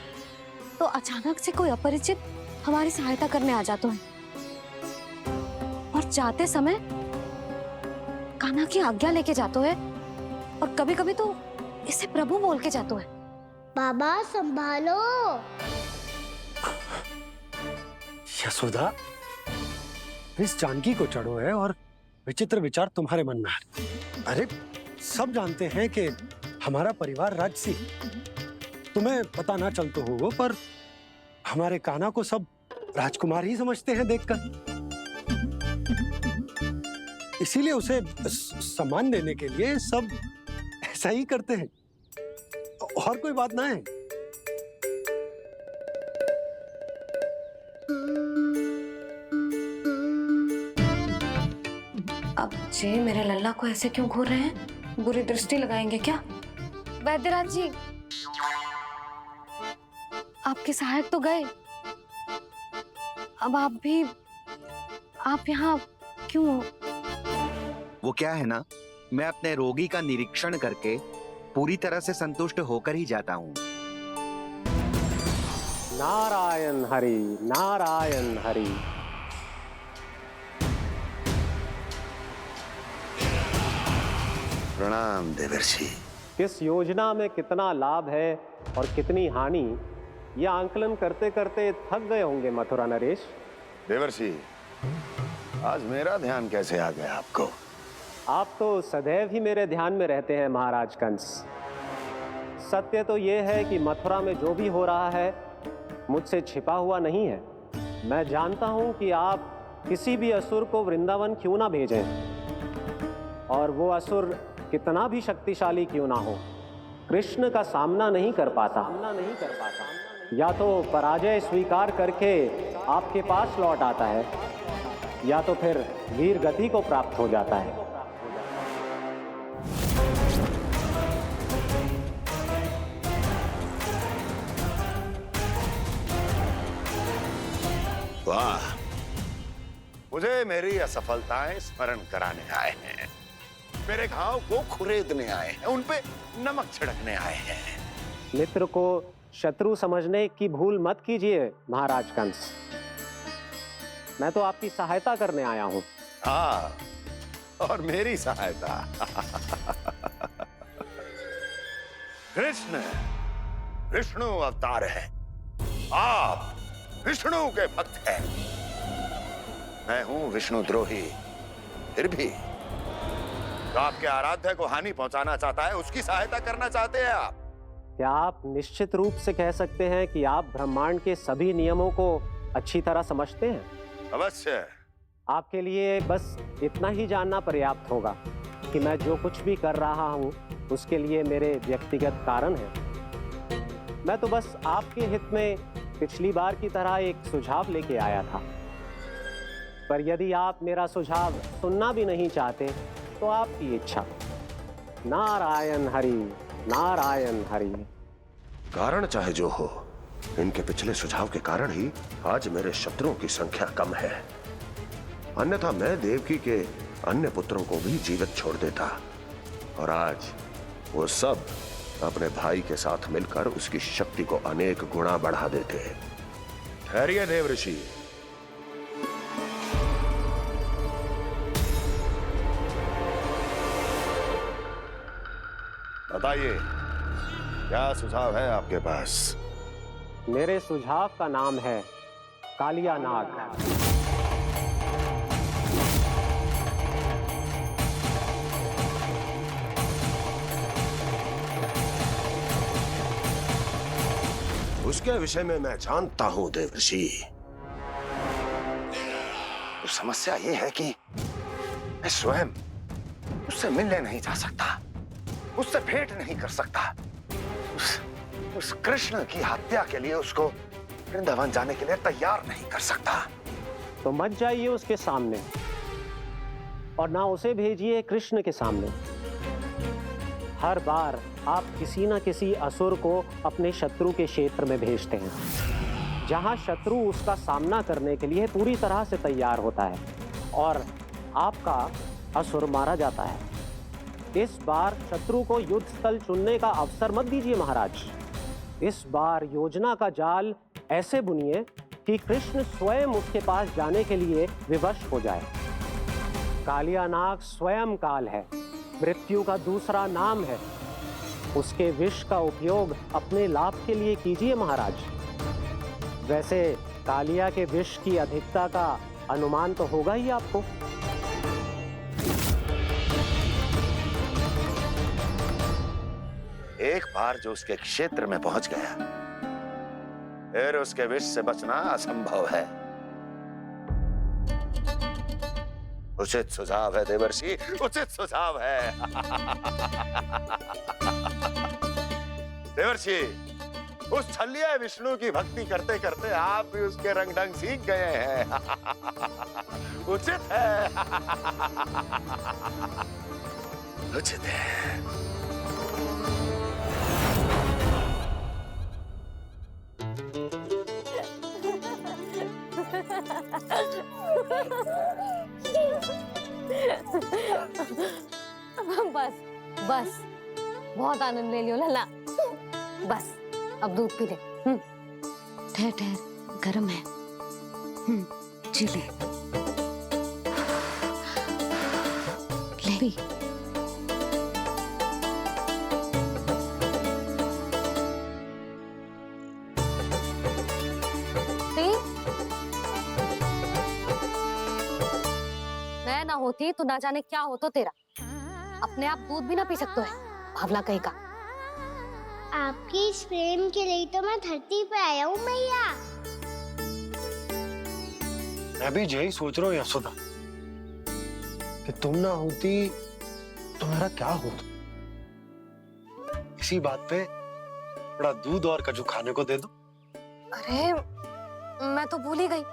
तो अचानक से कोई अपरिचित हमारी सहायता करने आ जाते हैं और जाते समय कान्हा की आज्ञा लेके जाते हैं और कभी कभी तो इसे प्रभु बोल के जाते हैं। बाबा संभालो। यशोदा, इस जानकी को चढ़ो है और विचित्र विचार तुम्हारे मन में है। अरे सब जानते हैं कि हमारा परिवार राजसी, तुम्हें पता ना चलते हो वो, पर हमारे कान्हा को सब राजकुमार ही समझते हैं देखकर। इसीलिए उसे सम्मान देने के लिए सब ऐसा ही करते हैं, और कोई बात ना है। अब जे मेरे लल्ला को ऐसे क्यों घूर रहे हैं? बुरी दृष्टि लगाएंगे क्या? वैद्यराज जी, आपके सहायक तो गए, अब आप यहाँ क्यों हो? वो क्या है ना, मैं अपने रोगी का निरीक्षण करके पूरी तरह से संतुष्ट होकर ही जाता हूँ। नारायण हरि, नारायण हरि। प्रणाम देवर्षि। किस योजना में कितना लाभ है और कितनी हानि, यह आंकलन करते करते थक गए होंगे मथुरा नरेश। देवर्षि, आज मेरा ध्यान कैसे आ गया आपको? आप तो सदैव ही मेरे ध्यान में रहते हैं महाराज कंस। सत्य तो यह है कि मथुरा में जो भी हो रहा है मुझसे छिपा हुआ नहीं है। मैं जानता हूं कि आप किसी भी असुर को वृंदावन क्यों ना भेजें, और वो असुर कितना भी शक्तिशाली क्यों ना हो, कृष्ण का सामना नहीं कर पाता। या तो पराजय स्वीकार करके आपके पास लौट आता है, या तो फिर वीर गति को प्राप्त हो जाता है। वाह, मुझे मेरी असफलताएं स्मरण कराने आए हैं, मेरे घाव को खुरेदने आए हैं, उन पे नमक छिड़कने आए हैं। मित्र को शत्रु समझने की भूल मत कीजिए महाराज कंस। मैं तो आपकी सहायता करने आया हूं। हाँ, और मेरी सहायता। कृष्ण विष्णु अवतार है, आप विष्णु के भक्त हैं। मैं हूं विष्णु द्रोही, फिर भी तो आपके आराध्य को हानि पहुंचाना चाहता है, उसकी सहायता करना चाहते हैं आप। क्या आप निश्चित रूप से कह सकते हैं कि आप ब्रह्मांड के सभी नियमों को अच्छी तरह समझते हैं? अवश्य, आपके लिए बस इतना ही जानना पर्याप्त होगा कि मैं जो कुछ भी कर रहा हूँ उसके लिए मेरे व्यक्तिगत कारण हैं। मैं तो बस आपके हित में पिछली बार की तरह एक सुझाव लेके आया था, पर यदि आप मेरा सुझाव सुनना भी नहीं चाहते तो आपकी इच्छा। नारायण हरि, नारायण हरि। कारण चाहे जो हो, इनके पिछले सुझाव के कारण ही आज मेरे शत्रुओं की संख्या कम है। अन्यथा मैं देवकी के अन्य पुत्रों को भी जीवित छोड़ देता और आज वो सब अपने भाई के साथ मिलकर उसकी शक्ति को अनेक गुना बढ़ा देते। ठहरिए देव ऋषि। बताइए, क्या सुझाव है आपके पास? मेरे सुझाव का नाम है कालिया नाग। उसके विषय में मैं जानता हूं देवर्षि। तो समस्या ये है कि मैं स्वयं उससे मिलने नहीं जा सकता, उससे भेंट नहीं कर सकता। उस कृष्ण की हत्या के लिए उसको वृंदावन जाने के लिए तैयार नहीं कर सकता। तो मत जाइए उसके सामने और ना उसे भेजिए कृष्ण के सामने। हर बार आप किसी न किसी असुर को अपने शत्रु के क्षेत्र में भेजते हैं, जहां शत्रु उसका सामना करने के लिए पूरी तरह से तैयार होता है और आपका असुर मारा जाता है। इस बार शत्रु को युद्ध स्थल चुनने का अवसर मत दीजिए महाराज। इस बार योजना का जाल ऐसे बुनिए कि कृष्ण स्वयं उसके पास जाने के लिए विवश हो जाए। कालिया नाग स्वयं काल है, मृत्यु का दूसरा नाम है। उसके विष का उपयोग अपने लाभ के लिए कीजिए महाराज। वैसे कालिया के विष की अधिकता का अनुमान तो होगा ही आपको। एक बार जो उसके क्षेत्र में पहुंच गया, फिर उसके विष से बचना असंभव है। उचित सुझाव है देवर्षि, उचित सुझाव है। देवर्षि, उस छलिया विष्णु की भक्ति करते करते आप भी उसके रंग ढंग सीख गए हैं। उचित है, उचित है। बस बस, बहुत आनंद ले लियो लला। बस अब दूध पी ले। ठहर ठहर, गर्म है। जी ले। ले भी। मैं ना होती तो ना जाने क्या होता तेरा। अपने आप दूध भी ना पी सकते है, भावला कहीं का। आपकी इस प्रेम के लिए तो मैं धरती पे आया हूँ मैया। मैं भी यही सोच रहा हूँ यशोदा कि तुम ना होती तो मेरा क्या होता। इसी बात पे थोड़ा दूध और कजू खाने को दे दो। अरे मैं तो भूल ही गई।